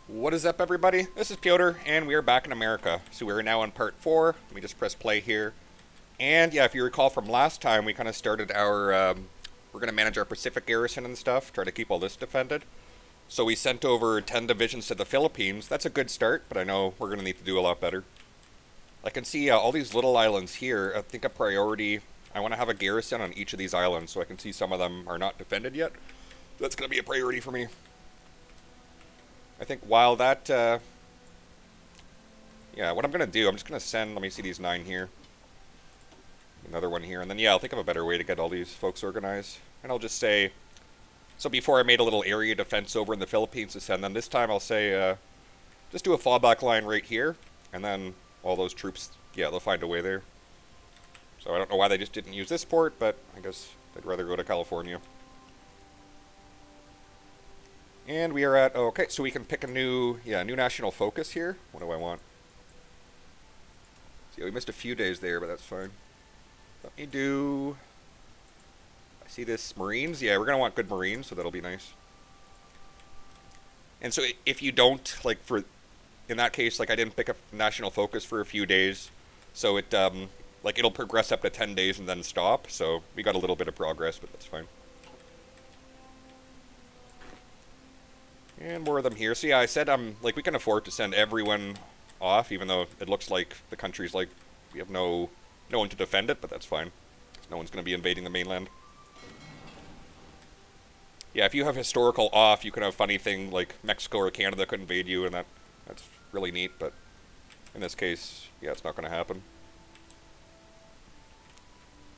What is up, everybody? This is Piotr, and we are back in America. So we are now on part 4. Let me just press play here. And yeah, if you recall from last time, we kind of started our, we're going to manage our Pacific garrison and stuff, try to keep all this defended. So we sent over 10 divisions to the Philippines. That's a good start, but I know we're going to need to do a lot better. I can see all these little islands here. I think a priority, I want to have a garrison on each of these islands, so I can see some of them are not defended yet. That's going to be a priority for me. I think while that, yeah, what I'm going to do, I'm just going to send, let me see these 9 here. Another one here, and then yeah, I'll think of a better way to get all these folks organized. And I'll just say, so before I made a little area defense over in the Philippines to send them, this time I'll say, just do a fallback line right here, and then all those troops, yeah, they'll find a way there. So I don't know why they just didn't use this port, but I guess they'd rather go to California. And we are at, oh, okay, so we can pick a new, new national focus here. What do I want? See, we missed a few days there, but that's fine. Let me do, I see this, Marines. Yeah, we're going to want good Marines, so that'll be nice. And so if you don't, like, in that case, like, I didn't pick a national focus for a few days, so it, like, it'll progress up to 10 days and then stop, so we got a little bit of progress, but that's fine. And more of them here. So yeah, I said like we can afford to send everyone off, even though it looks like the country's like we have no one to defend it, but that's fine. No one's going to be invading the mainland. Yeah, if you have historical off, you can have funny thing like Mexico or Canada could invade you, and that's really neat. But in this case, yeah, it's not going to happen.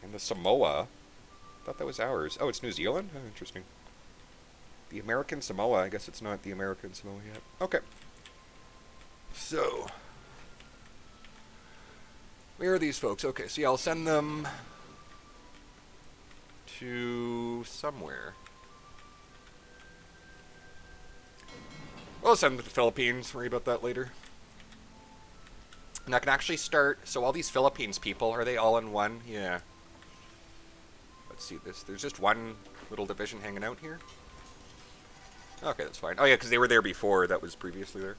And the Samoa, I thought that was ours. Oh, it's New Zealand. Oh, interesting. The American Samoa. I guess it's not the American Samoa yet. Okay. So, where are these folks? Okay, so yeah, I'll send them to somewhere. We'll send them to the Philippines. Worry about that later. And I can actually start. So all these Philippines people, are they all in one? Yeah. Let's see this. There's just one little division hanging out here. Okay, that's fine. Oh yeah, because they were there before. That was previously there.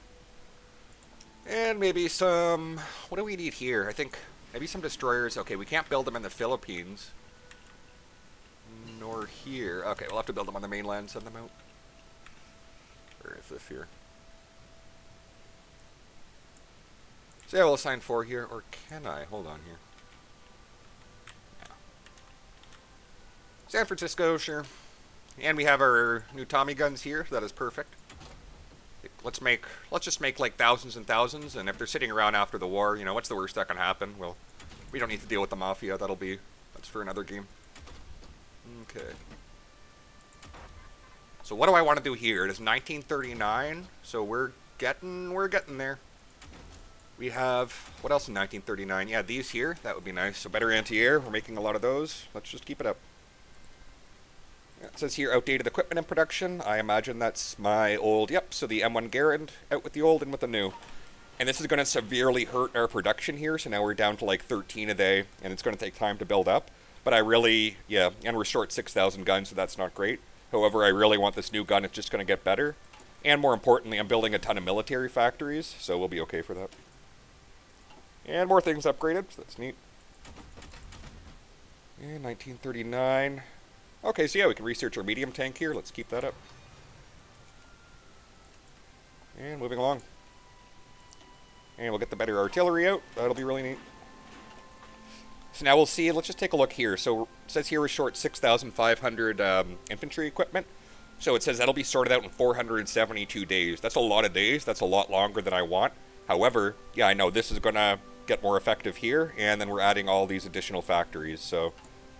And maybe some... What do we need here? I think maybe some destroyers. Okay, we can't build them in the Philippines. Nor here. Okay, we'll have to build them on the mainland, send them out. Where is this here? So yeah, we'll assign 4 here. Or can I? Hold on here. Yeah. San Francisco, sure. And we have our new Tommy guns here, so that is perfect. Let's just make like thousands and thousands, and if they're sitting around after the war, you know, what's the worst that can happen? Well, we don't need to deal with the Mafia, that's for another game. Okay. So what do I want to do here? It is 1939, so we're getting there. We have, what else in 1939? Yeah, these here, that would be nice. So better anti-air, we're making a lot of those. Let's just keep it up. It says here, outdated equipment in production. I imagine that's my old, yep, so the M1 Garand out with the old and with the new. And this is going to severely hurt our production here, so now we're down to like 13 a day, and it's going to take time to build up. But I really, yeah, and we're short 6,000 guns, so that's not great. However, I really want this new gun. It's just going to get better. And more importantly, I'm building a ton of military factories, so we'll be okay for that. And more things upgraded, so that's neat. And 1939... Okay, so yeah, we can research our medium tank here. Let's keep that up. And moving along. And we'll get the better artillery out. That'll be really neat. So now we'll see. Let's just take a look here. So it says here we're short 6,500 infantry equipment. So it says that'll be sorted out in 472 days. That's a lot of days. That's a lot longer than I want. However, yeah, I know this is going to get more effective here. And then we're adding all these additional factories. So...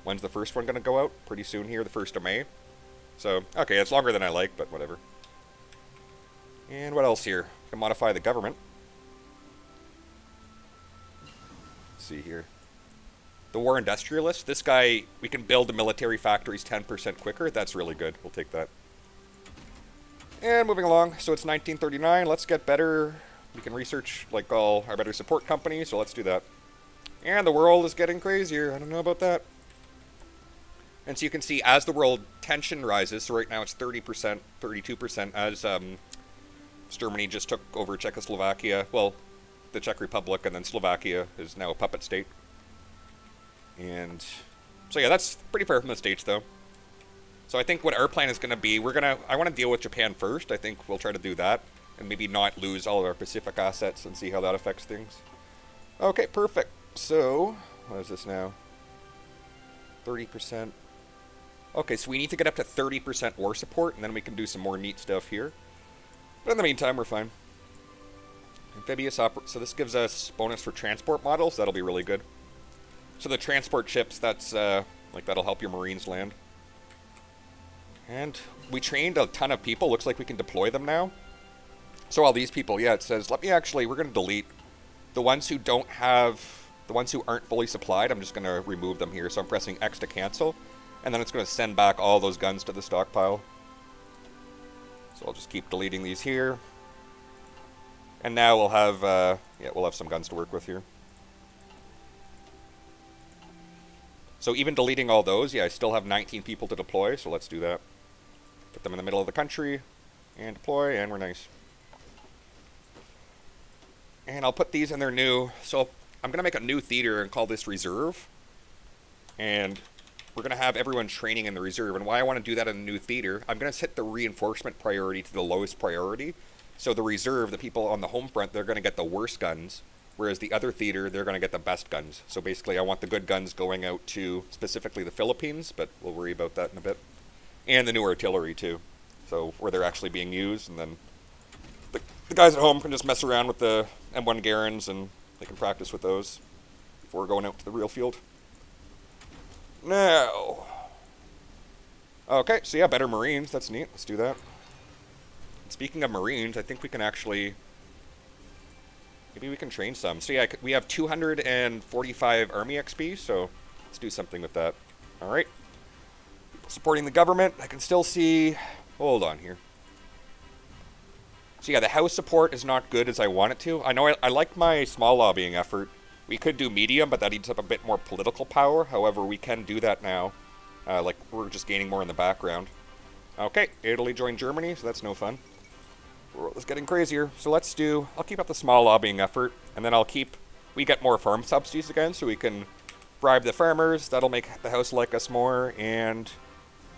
When's the first one going to go out? Pretty soon here, the 1st of May. So, okay, it's longer than I like, but whatever. And what else here? We can modify the government. Let's see here. The War Industrialist. This guy, we can build the military factories 10% quicker. That's really good. We'll take that. And moving along. So it's 1939. Let's get better. We can research, like, all our better support companies, so let's do that. And the world is getting crazier. I don't know about that. And so you can see as the world tension rises, so right now it's 30%, 32%, as Germany just took over Czechoslovakia. Well, the Czech Republic, and then Slovakia is now a puppet state. And so yeah, that's pretty far from the States, though. So I think what our plan is going to be, I want to deal with Japan first. I think we'll try to do that, and maybe not lose all of our Pacific assets and see how that affects things. Okay, perfect. So, what is this now? 30%. Okay, so we need to get up to 30% war support, and then we can do some more neat stuff here. But in the meantime, we're fine. Amphibious so this gives us bonus for transport models. That'll be really good. So the transport ships, that's, that'll help your Marines land. And we trained a ton of people. Looks like we can deploy them now. So all these people, yeah, it says, we're going to delete the ones who aren't fully supplied. I'm just going to remove them here. So I'm pressing X to cancel. And then it's going to send back all those guns to the stockpile. So I'll just keep deleting these here. And now we'll have some guns to work with here. So even deleting all those, yeah, I still have 19 people to deploy, so let's do that. Put them in the middle of the country, and deploy, and we're nice. And I'll put these in their new, so I'm going to make a new theater and call this reserve. And we're going to have everyone training in the reserve. And why I want to do that in the new theater, I'm going to set the reinforcement priority to the lowest priority. So the reserve, the people on the home front, they're going to get the worst guns. Whereas the other theater, they're going to get the best guns. So basically, I want the good guns going out to specifically the Philippines, but we'll worry about that in a bit. And the new artillery, too. So where they're actually being used, and then the guys at home can just mess around with the M1 Garins, and they can practice with those before going out to the real field. Now, okay, so yeah, better Marines, that's neat, let's do that. Speaking of Marines, I think we can actually, maybe we can train some. So yeah, we have 245 Army XP, so let's do something with that. Alright. Supporting the government, I can still see, hold on here. So yeah, the House support is not good as I want it to. I know I like my small lobbying effort. We could do medium, but that eats up a bit more political power. However, we can do that now. We're just gaining more in the background. Okay, Italy joined Germany, so that's no fun. The world is getting crazier. So I'll keep up the small lobbying effort, and then we get more farm subsidies again, so we can bribe the farmers. That'll make the House like us more, and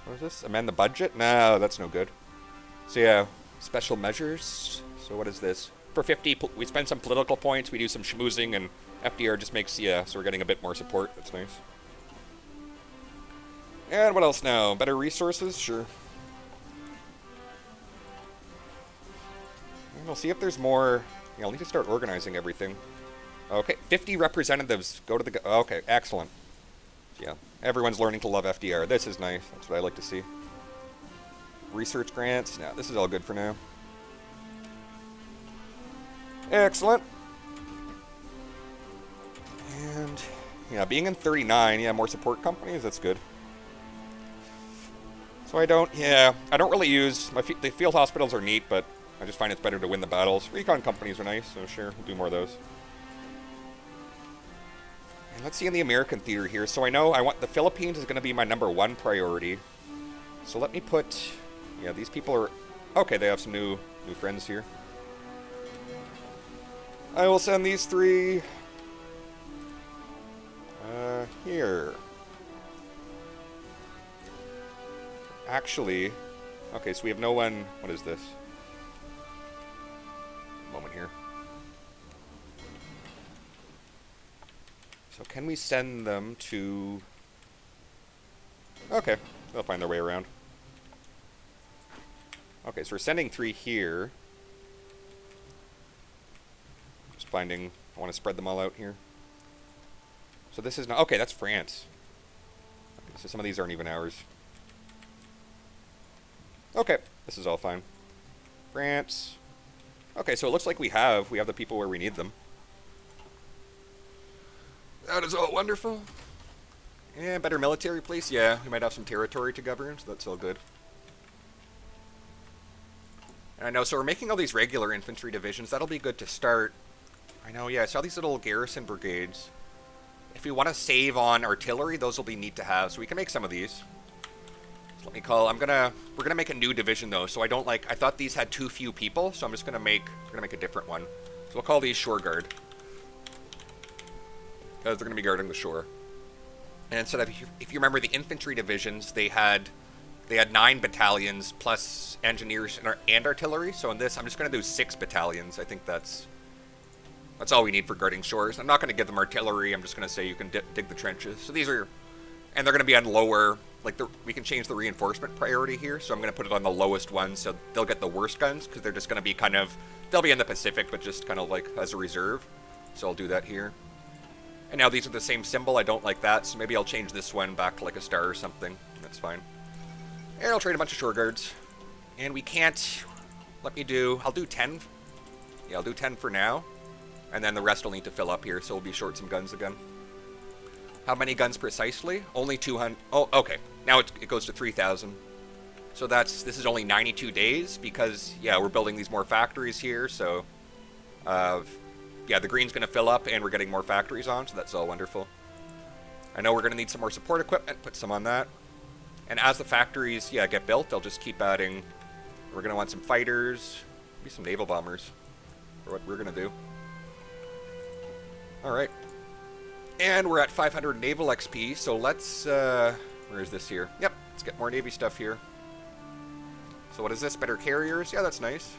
what is this? Amend the budget? No, that's no good. So yeah, special measures. So what is this? For 50, we spend some political points, we do some schmoozing, and FDR just makes, so we're getting a bit more support. That's nice. And what else now? Better resources? Sure. And we'll see if there's more. I'll need to start organizing everything. Okay, 50 representatives go to the... Okay, excellent. Yeah, everyone's learning to love FDR. This is nice. That's what I like to see. Research grants. No, this is all good for now. Excellent. And, yeah, being in 39, yeah, more support companies, that's good. So I don't really use, the field hospitals are neat, but I just find it's better to win the battles. Recon companies are nice, so sure, we'll do more of those. And let's see in the American theater here. So I know the Philippines is going to be my #1 priority. So let me put, yeah, these people are, okay, they have some new friends here. I will send these 3 here. Actually, okay, so we have no one, what is this? Moment here. So can we send them to... Okay, they'll find their way around. Okay, so we're sending 3 here. Just finding, I want to spread them all out here. So this is not, okay, that's France. Okay, so some of these aren't even ours. Okay, this is all fine. France. Okay, so it looks like we have the people where we need them. That is all wonderful. Yeah, better military police. Yeah, we might have some territory to govern, so that's all good. And I know, so we're making all these regular infantry divisions. That'll be good to start. I know, yeah, I saw these little garrison brigades. If we want to save on artillery, those will be neat to have, so we can make some of these. Let me call. We're gonna make a new division though. So I don't like. I thought these had too few people, so I'm just gonna make. We're gonna make a different one. So we'll call these shore guard, because they're gonna be guarding the shore. And instead of, if you remember the infantry divisions, they had 9 battalions plus engineers and artillery. So in this, I'm just gonna do 6 battalions. I think that's all we need for guarding shores. I'm not gonna give them artillery. I'm just gonna say you can dig the trenches. So these are, and they're gonna be on lower. Like, we can change the reinforcement priority here, so I'm going to put it on the lowest one, so they'll get the worst guns, because they're just going to be kind of, they'll be in the Pacific, but just kind of like as a reserve. So I'll do that here. And now these are the same symbol. I don't like that, so maybe I'll change this one back to like a star or something. That's fine. And I'll trade a bunch of shore guards. And we can't, I'll do 10. Yeah, I'll do 10 for now. And then the rest will need to fill up here, so we'll be short some guns again. How many guns precisely? Only 200. Oh, okay. Now it goes to 3,000. So this is only 92 days because, yeah, we're building these more factories here. So, yeah, the green's going to fill up and we're getting more factories on. So that's all wonderful. I know we're going to need some more support equipment. Put some on that. And as the factories, yeah, get built, they'll just keep adding. We're going to want some fighters. Maybe some naval bombers. For what we're going to do. All right. And we're at 500 naval XP, so let's, where is this here? Yep, let's get more Navy stuff here. So what is this? Better carriers? Yeah, that's nice.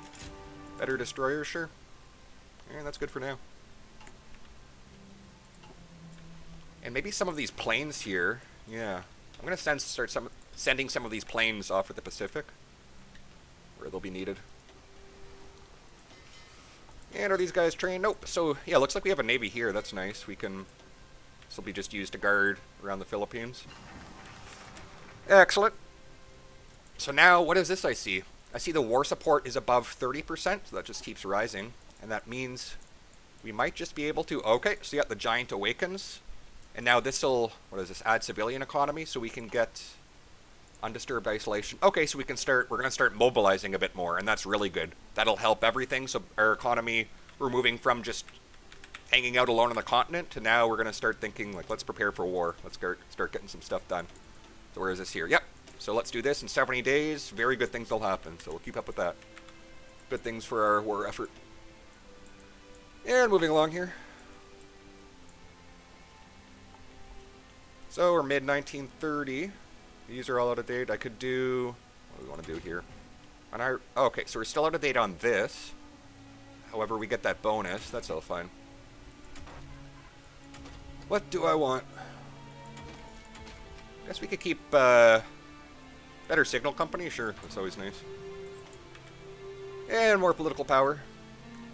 Better destroyers, sure. Yeah, that's good for now. And maybe some of these planes here. Yeah. I'm going to start sending some of these planes off at the Pacific, where they'll be needed. And are these guys trained? Nope. So, yeah, looks like we have a Navy here. That's nice. We can... This will be just used to guard around the Philippines. Excellent. So now, what is this I see? I see the war support is above 30%, so that just keeps rising. And that means we might just be able to... Okay, so yeah, the giant awakens. And now this will... What is this? Add civilian economy, so we can get undisturbed isolation. Okay, so we can start... We're going to start mobilizing a bit more, and that's really good. That'll help everything, so our economy... We're moving from just... hanging out alone on the continent to now we're going to start thinking, like, let's prepare for war. Let's start getting some stuff done. So where is this here? Yep. So let's do this in 70 days. Very good things will happen. So we'll keep up with that. Good things for our war effort. And moving along here. So we're mid-1930. These are all out of date. I could do... What do we want to do here? On our... Oh, okay, so we're still out of date on this. However, we get that bonus. That's all fine. What do I want? Guess we could keep better signal company. Sure, that's always nice. And more political power.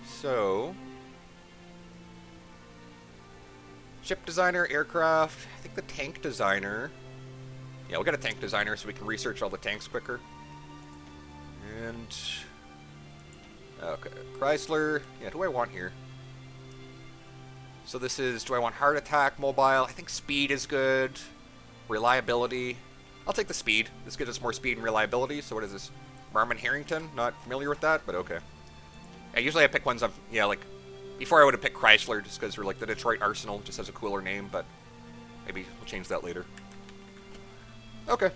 So, ship designer, aircraft. I think the tank designer. Yeah, we'll get a tank designer so we can research all the tanks quicker. And okay, Chrysler. Yeah, who do I want here? So this is, do I want heart attack, mobile? I think speed is good. Reliability. I'll take the speed. This gives us more speed and reliability. So what is this? Marmon Harrington? Not familiar with that, but okay. Yeah, usually I pick ones I'm, yeah, like, before I would have picked Chrysler just because we're like the Detroit Arsenal, just has a cooler name, but maybe we'll change that later. Okay.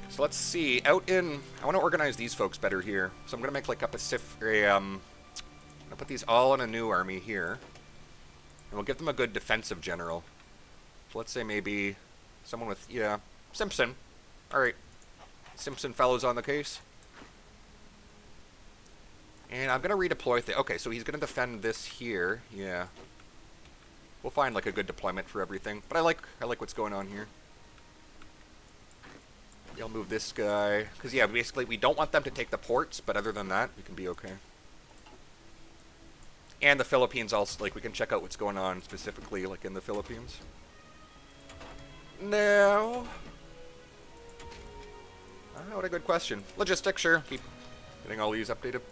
So let's see, out in, I want to organize these folks better here. So I'm going to make like a Pacific, I'm going to put these all in a new army here. And we'll give them a good defensive general. So let's say maybe someone with, yeah, Simpson. Alright. Simpson fellows on the case. And I'm going to redeploy, okay, so he's going to defend this here, yeah. We'll find like a good deployment for everything. But I like what's going on here. I'll move this guy. Because, yeah, basically we don't want them to take the ports, but other than that, we can be okay. And the Philippines also, like, we can check out what's going on specifically, like, in the Philippines. Now... what a good question. Logistics, sure. Keep getting all these updated.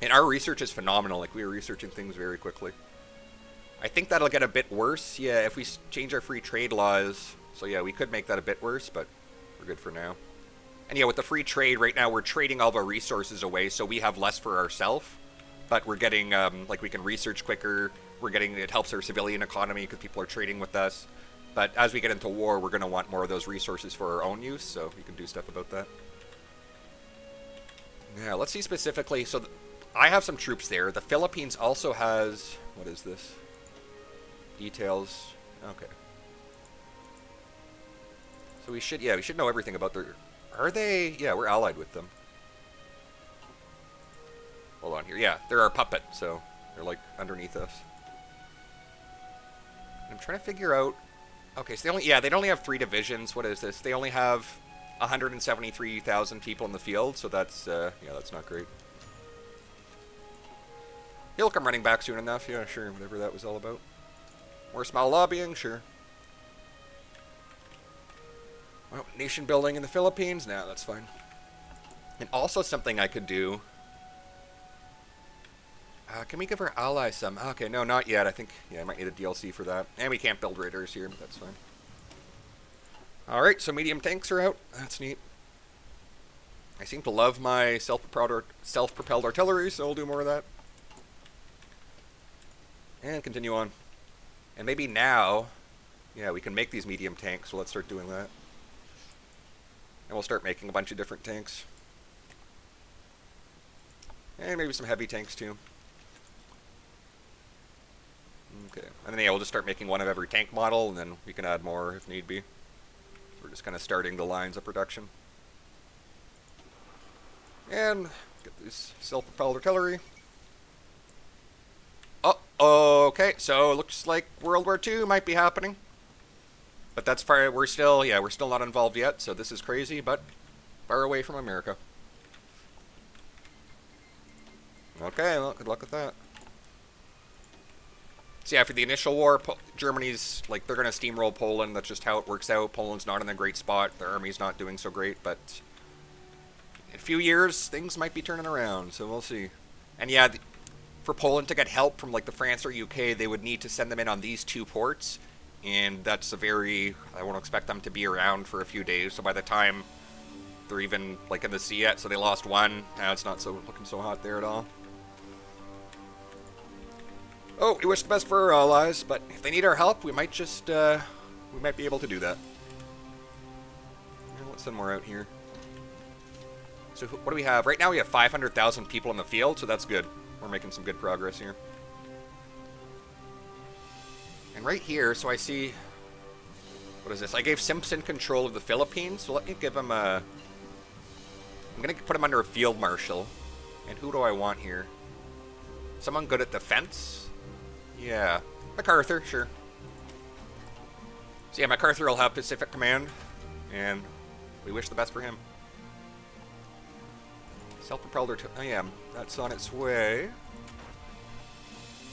And our research is phenomenal. Like, we are researching things very quickly. I think that'll get a bit worse, yeah, if we change our free trade laws. So, yeah, we could make that a bit worse, but we're good for now. And, yeah, with the free trade, right now we're trading all of our resources away, so we have less for ourselves. But we're getting, like, we can research quicker. We're getting, it helps our civilian economy because people are trading with us. But as we get into war, we're going to want more of those resources for our own use, so we can do stuff about that. Yeah, let's see specifically. So I have some troops there. The Philippines also has... What is this? Details. Okay. So we should know everything about their... Are they... Yeah, we're allied with them. Hold on here. Yeah, they're our puppet, so they're like underneath us. I'm trying to figure out... Okay, so they only have 3 divisions. What is this? They only have 173,000 people in the field, so that's, that's not great. He'll come running back soon enough. Yeah, sure, whatever that was all about. More small lobbying, sure. Well, nation building in the Philippines? Nah, that's fine. And also something I could do... can we give our allies some? Okay, no, not yet. I think, I might need a DLC for that. And we can't build raiders here, but that's fine. Alright, so medium tanks are out. That's neat. I seem to love my self-propelled artillery, so we'll do more of that. And continue on. And maybe now, we can make these medium tanks, so let's start doing that. And we'll start making a bunch of different tanks. And maybe some heavy tanks, too. Okay, and then we'll just start making one of every tank model, and then we can add more if need be. We're just kind of starting the lines of production. And get this self-propelled artillery. Oh, okay, so it looks like World War II might be happening. But that's far, we're still not involved yet, so this is crazy, but far away from America. Okay, well, good luck with that. So yeah, for the initial war, Germany's, they're going to steamroll Poland. That's just how it works out. Poland's not in a great spot. Their army's not doing so great, but in a few years, things might be turning around, so we'll see. And yeah, for Poland to get help from, the France or UK, they would need to send them in on these 2 ports, and that's I won't expect them to be around for a few days, so by the time they're even, in the sea yet, so they lost one. Now it's not looking so hot there at all. Oh, we wish the best for our allies, but if they need our help, we might just, we might be able to do that. Let's send more out here. So what do we have? Right now we have 500,000 people in the field, so that's good. We're making some good progress here. And right here, so I see... What is this? I gave Simpson control of the Philippines, so let me give him a... I'm going to put him under a field marshal. And who do I want here? Someone good at defense? Yeah, MacArthur, sure. So yeah, MacArthur will have Pacific Command, and we wish the best for him. Self-propelled artillery. Oh yeah, that's on its way.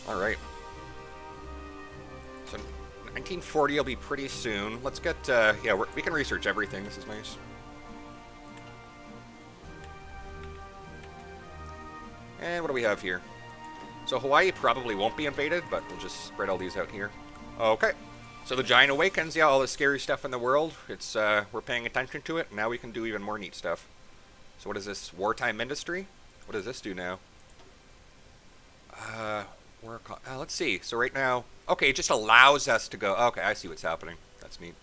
Alright. So 1940 will be pretty soon. Let's get, we can research everything. This is nice. And what do we have here? So Hawaii probably won't be invaded, but we'll just spread all these out here. Okay. So the Giant Awakens, yeah, all the scary stuff in the world. It's we're paying attention to it. Now we can do even more neat stuff. So what is this? Wartime industry? What does this do now? Let's see. So right now, okay, it just allows us to go. Okay, I see what's happening. That's neat.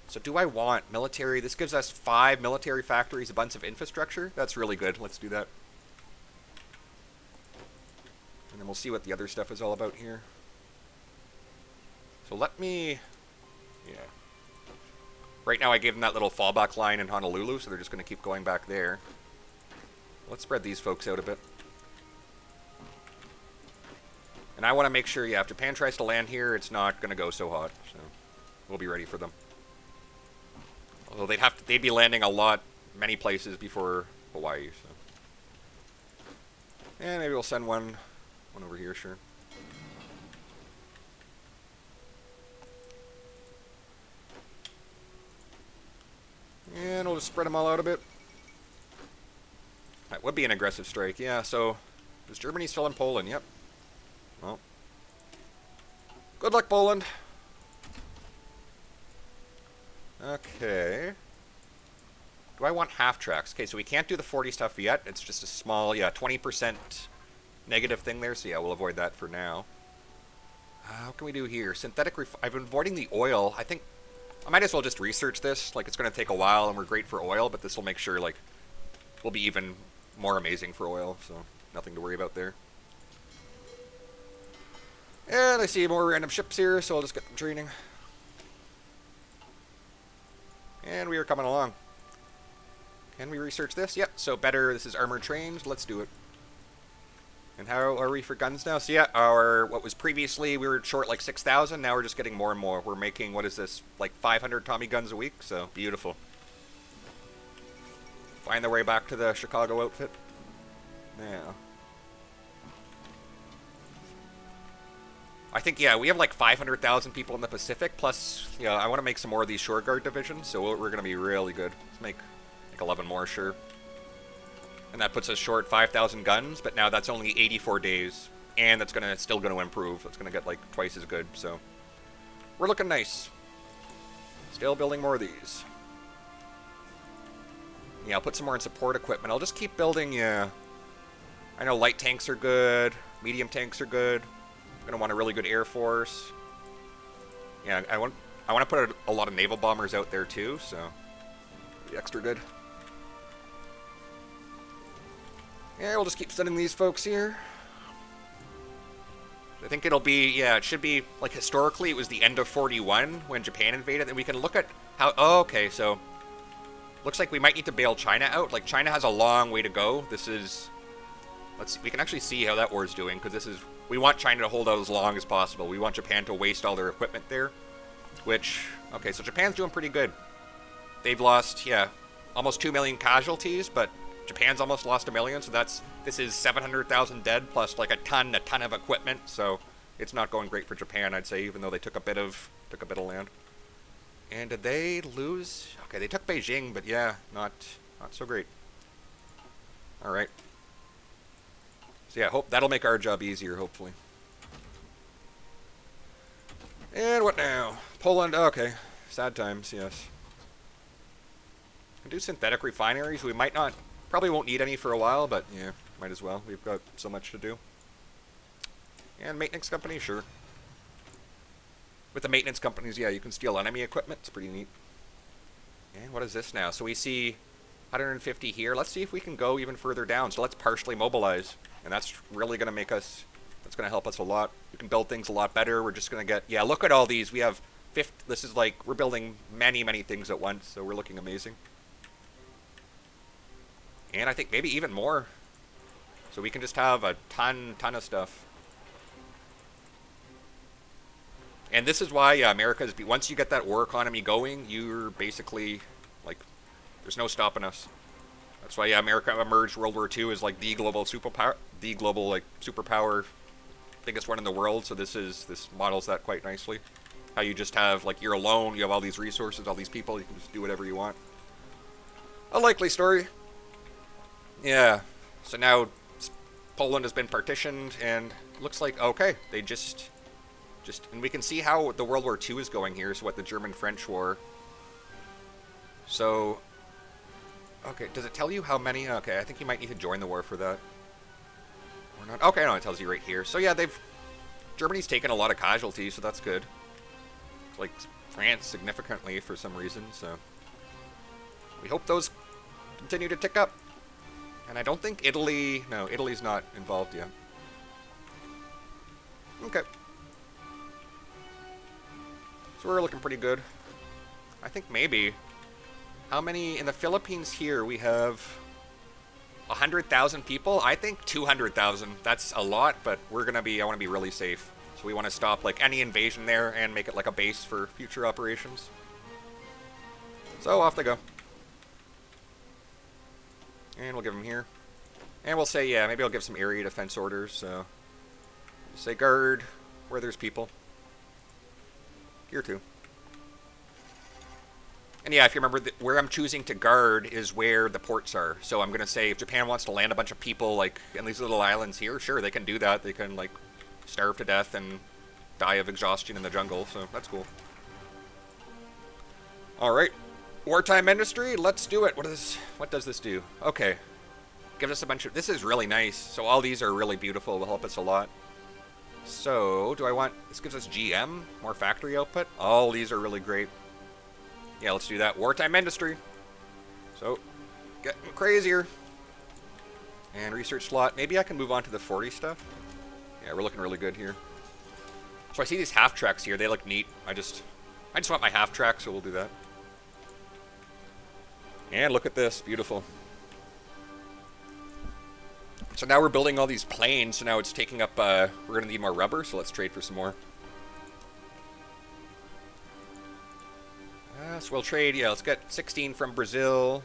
So do I want military? This gives us 5 military factories, a bunch of infrastructure. That's really good. Let's do that. And then we'll see what the other stuff is all about here. So let me... Yeah. Right now I gave them that little fallback line in Honolulu, so they're just going to keep going back there. Let's spread these folks out a bit. And I want to make sure, if Japan tries to land here, it's not going to go so hot. So we'll be ready for them. Although they'd be landing many places before Hawaii. So. And maybe we'll send one over here, sure. And we'll just spread them all out a bit. That would be an aggressive strike, yeah. So, is Germany still in Poland? Yep. Well. Good luck, Poland. Okay. Do I want half tracks? Okay, so we can't do the 40 stuff yet. It's just a small, 20% negative thing there. So yeah, we'll avoid that for now. How can we do here? I've been avoiding the oil. I think I might as well just research this. Like, it's going to take a while, and we're great for oil, but this will make sure, like, we'll be even more amazing for oil, so nothing to worry about there. And I see more random ships here, so I'll just get them training. And we are coming along. Can we research this? Yep, so better. This is armored trains. Let's do it. And how are we for guns now? So yeah, what was previously, we were short like 6,000. Now we're just getting more and more. We're making, what is this, like 500 Tommy guns a week? So beautiful. Find their way back to the Chicago outfit. Yeah. I think, yeah, we have like 500,000 people in the Pacific, plus, you know, I want to make some more of these shore guard divisions, so we're going to be really good. Let's make like 11 more, sure. And that puts us short 5,000 guns, but now that's only 84 days, and that's still going to improve. It's going to get like twice as good, so we're looking nice. Still building more of these. Yeah, I'll put some more in support equipment. I'll just keep building, yeah. I know light tanks are good, medium tanks are good. I'm going to want a really good Air Force. Yeah, I want to put a lot of naval bombers out there too, so be extra good. Yeah, we'll just keep sending these folks here. I think it'll be, yeah, it should be, like, historically, it was the end of 41 when Japan invaded, and we can look at how, oh, okay, so, looks like we might need to bail China out. Like, China has a long way to go. This is, let's see, we can actually see how that war's doing, because this is, we want China to hold out as long as possible. We want Japan to waste all their equipment there, which, okay, so Japan's doing pretty good. They've lost, yeah, almost 2 million casualties, but Japan's almost lost 1 million, so this is 700,000 dead plus like a ton of equipment. So it's not going great for Japan, I'd say, even though they took a bit of land. And did they lose? Okay, they took Beijing, but yeah, not so great. All right. So yeah, hope that'll make our job easier, hopefully. And what now? Poland. Okay, sad times. Yes. Can do synthetic refineries. We might not. Probably won't need any for a while, but yeah, might as well. We've got so much to do. And maintenance company, sure. With the maintenance companies, yeah, you can steal enemy equipment. It's pretty neat. And what is this now? So we see 150 here. Let's see if we can go even further down. So let's partially mobilize. And that's really going to make us, that's going to help us a lot. We can build things a lot better. We're just going to get, yeah, look at all these. We have 50, this is like, we're building many things at once. So we're looking amazing. And I think maybe even more. So we can just have a ton of stuff. And this is why America's, once you get that war economy going, you're basically, like, there's no stopping us. That's why, yeah, America emerged World War II as, like, the global superpower, biggest one in the world. So this models that quite nicely. How you just have, like, you're alone, you have all these resources, all these people, you can just do whatever you want. A likely story. Yeah, so now Poland has been partitioned, and looks like, okay, they just, and we can see how the World War II is going here, so what, the German-French War. So, okay, does it tell you how many? Okay, I think you might need to join the war for that. Or not? Okay, no, it tells you right here. So yeah, Germany's taken a lot of casualties, so that's good. Like, France significantly for some reason, so we hope those continue to tick up. And I don't think Italy... No, Italy's not involved yet. Okay. So we're looking pretty good. I think maybe... How many... In the Philippines here, we have 100,000 people. I think 200,000. That's a lot, but we're going to be... I want to be really safe. So we want to stop, like, any invasion there and make it like a base for future operations. So off they go. And we'll give them here. And we'll say, yeah, maybe I'll give some area defense orders. So, say guard where there's people. Here too. And yeah, if you remember, where I'm choosing to guard is where the ports are. So I'm going to say if Japan wants to land a bunch of people, like, in these little islands here, sure, they can do that. They can, like, starve to death and die of exhaustion in the jungle. So that's cool. Alright. Wartime industry, let's do it. What does this do? Okay. Gives us a bunch of... This is really nice. So all these are really beautiful. Will help us a lot. So, do I want... This gives us GM, more factory output. All these are really great. Yeah, let's do that. Wartime industry. So, getting crazier. And research slot. Maybe I can move on to the 40 stuff. Yeah, we're looking really good here. So I see these half tracks here. They look neat. I just want my half track, so we'll do that. And look at this. Beautiful. So now we're building all these planes. So now it's taking up... we're going to need more rubber, so let's trade for some more. So we'll trade... Yeah, let's get 16 from Brazil.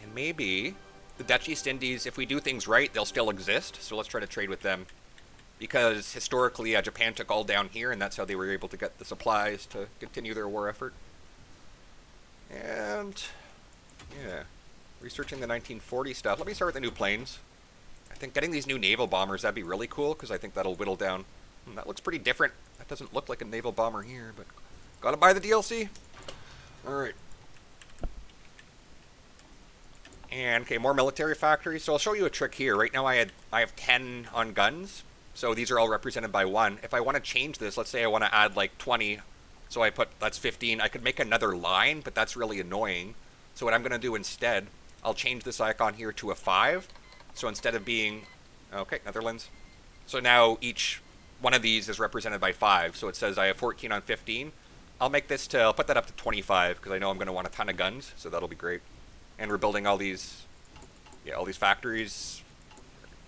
And maybe the Dutch East Indies, if we do things right, they'll still exist. So let's try to trade with them. Because historically, Japan took all down here, and that's how they were able to get the supplies to continue their war effort. And... yeah. Researching the 1940 stuff. Let me start with the new planes. I think getting these new naval bombers, that'd be really cool, because I think that'll whittle down. That looks pretty different. That doesn't look like a naval bomber here, but... gotta buy the DLC. Alright. And, okay, more military factories. So I'll show you a trick here. Right now I have 10 on guns. So these are all represented by 1. If I want to change this, let's say I want to add like 20. So I put, that's 15. I could make another line, but that's really annoying. So what I'm going to do instead, I'll change this icon here to a 5. So instead of being, okay, Netherlands. So now each one of these is represented by 5. So it says I have 14 on 15. I'll make this to, I'll put that up to 25 because I know I'm going to want a ton of guns. So that'll be great. And we're building all these, yeah, all these factories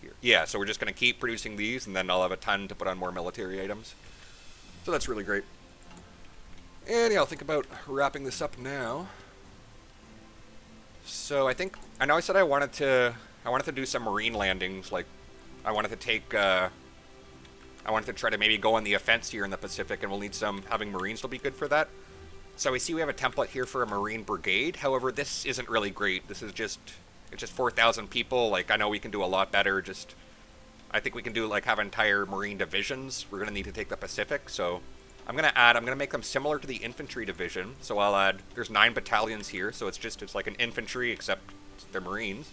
here. Yeah, so we're just going to keep producing these, and then I'll have a ton to put on more military items. So that's really great. And yeah, I'll think about wrapping this up now. So I know I said I wanted to do some marine landings. Like, I wanted to take, I wanted to try to maybe go on the offense here in the Pacific, and we'll need some, having Marines will be good for that. So we see we have a template here for a Marine brigade. However, this isn't really great. This is just, it's just 4,000 people. Like, I know we can do a lot better. Just, I think we can do, like, have entire Marine divisions. We're going to need to take the Pacific. So I'm going to make them similar to the infantry division. So I'll add, there's 9 battalions here. So it's like an infantry, except they're Marines.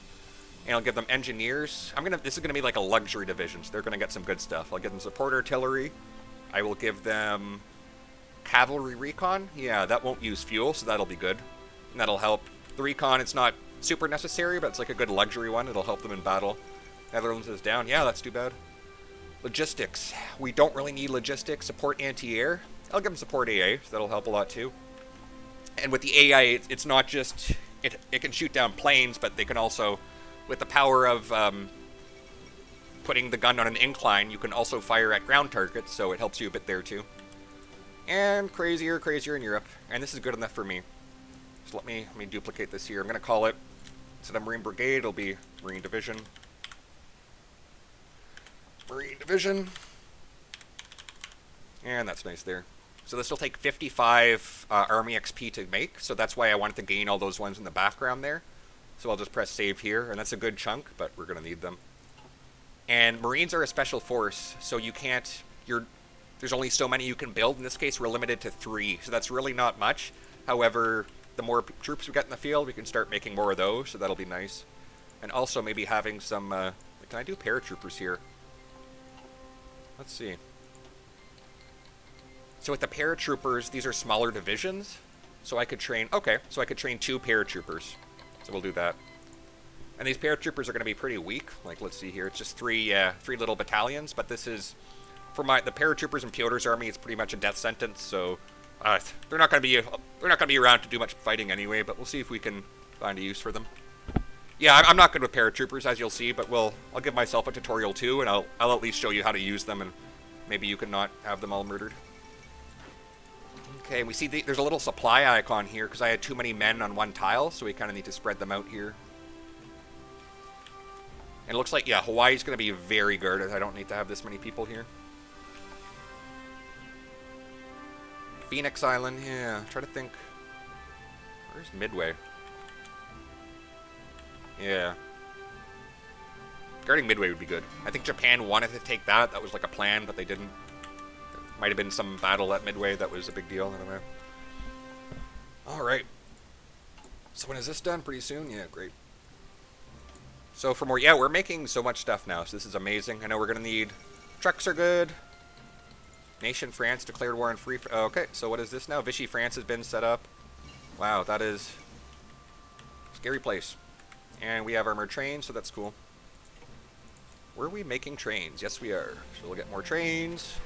And I'll give them engineers. This is going to be like a luxury division. So they're going to get some good stuff. I'll give them support artillery. I will give them cavalry recon. Yeah, that won't use fuel, so that'll be good. And that'll help. The recon, it's not super necessary, but it's like a good luxury one. It'll help them in battle. Netherlands is down. Yeah, that's too bad. Logistics. We don't really need logistics. Support anti-air. I'll give them support AA, so that'll help a lot too. And with the AI, it's not just... It can shoot down planes, but they can also... With the power of putting the gun on an incline, you can also fire at ground targets, so it helps you a bit there too. And crazier in Europe. And this is good enough for me. So let me duplicate this here. I'm going to call it, instead of Marine Brigade, it'll be Marine Division. Marine Division. And that's nice there. So this will take 55 Army XP to make, so that's why I wanted to gain all those ones in the background there. So I'll just press save here, and that's a good chunk, but we're going to need them. And Marines are a special force, so you can't, there's only so many you can build. In this case, we're limited to 3, so that's really not much. However, the more troops we get in the field, we can start making more of those, so that'll be nice. And also maybe having some, can I do paratroopers here? Let's see. So with the paratroopers, these are smaller divisions, so I could train, okay, so I could train 2 paratroopers. So we'll do that. And these paratroopers are going to be pretty weak. Like, let's see here. It's just 3 little battalions, but this is... For the paratroopers in Piotr's army, it's pretty much a death sentence, so... they're not going to be around to do much fighting anyway, but we'll see if we can find a use for them. Yeah, I'm not good with paratroopers, as you'll see, but I'll give myself a tutorial too, and I'll at least show you how to use them, and maybe you can not have them all murdered. Okay, we see there's a little supply icon here because I had too many men on one tile, so we kind of need to spread them out here. And it looks like, yeah, Hawaii's going to be very guarded. I don't need to have this many people here. Phoenix Island, yeah, try to think. Where's Midway? Yeah. Guarding Midway would be good. I think Japan wanted to take that. That was like a plan, but they didn't. Might have been some battle at Midway that was a big deal. I don't know. Alright. So when is this done? Pretty soon? Yeah, great. So for more... Yeah, we're making so much stuff now, so this is amazing. I know we're going to need Trucks are good. Nation France declared war on free... Okay, so what is this now? Vichy France has been set up. Wow, that is... scary place. And we have armored trains, so that's cool. Were we making trains? Yes, we are. So we'll get more trains.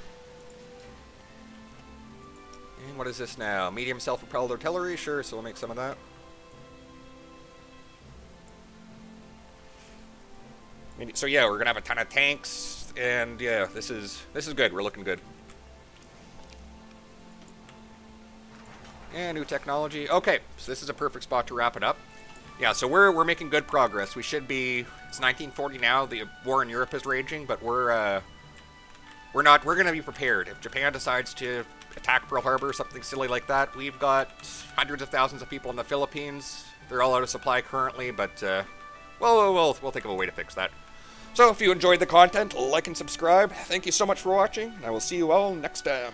And what is this now? Medium self-propelled artillery? Sure, so we'll make some of that. So yeah, we're gonna have a ton of tanks, and yeah, this is good. We're looking good. And new technology. Okay, so this is a perfect spot to wrap it up. Yeah, so we're making good progress. We should be. It's 1940 now. The war in Europe is raging, but we're not. We're gonna be prepared if Japan decides to attack Pearl Harbor or something silly like that. We've got hundreds of thousands of people in the Philippines. They're all out of supply currently, but we'll think of a way to fix that. So if you enjoyed the content, like and subscribe. Thank you so much for watching, and I will see you all next time.